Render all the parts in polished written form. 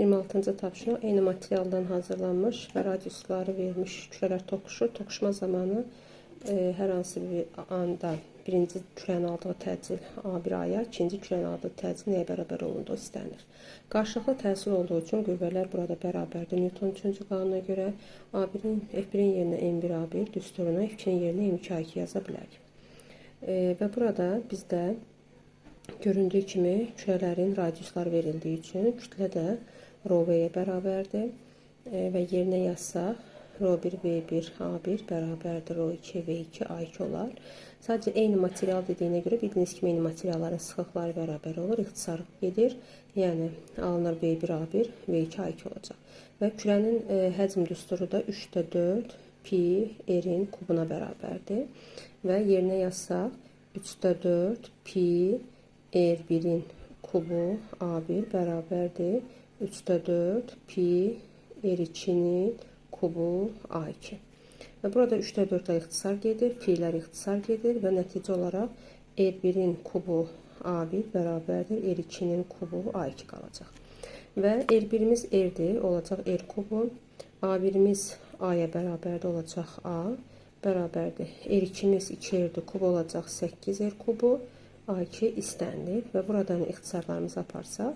26-cı tapşırıq eyni materialdan hazırlanmış və radiusları verilmiş kürələr toqquşur. Toqquşma zamanı hər hansı bir anda birinci kürənin aldığı təcil A1A-ya, ikinci kürənin aldığı təcil nəyə bərabər olunduğu istənilir. Qarşılıqlı təsir olduğu üçün qüvvələr burada bərabərdir. Newton 3-cü qanuna görə A1-in F1-in yerinə M1A1, düsturuna F2-nin yerinə M2A2 yaza bilərik. Və burada bizdə göründüyü kimi kürələrin radiusları verildiyi üçün kütlə də rho V-yə bərabərdir və yerinə yazsaq rho 1 V1 A1 bərabərdir rho 2 V2 A2 olar. Sadəcə eyni material dediyinə görə bildiyiniz kimi eyni materialların sıxlıqları bərabər olur, ixtisar gedir. Yəni alınır V1 A1 V2 A2 olacaq. Və kürənin həcm düsturu da 3/4 pi r-in kubuna bərabərdir və yerinə yazsaq 3/4 pi R1-in kubu A1 bərabərdir 3/4 pi R2-nin kubu A2. Və burada 3/4 ilə ixtisar gedir, pi'lər ixtisar gedir və nəticə olaraq R1-in kubu A1 bərabərdir R2-nin kubu A2 qalacaq. Və R1-imiz R-dir, olacaq R kubu, A1-imiz A-ya bərabərdir, olacaq A, bərabərdir. R2-imiz 2R-dir, kub olacaq 8R kubu, A2 istənilir və buradan ixtisarlarımızı aparsaq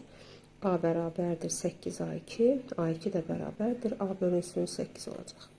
A bərabərdir 8A2, A2 də bərabərdir A bölünsün 8 olacaq.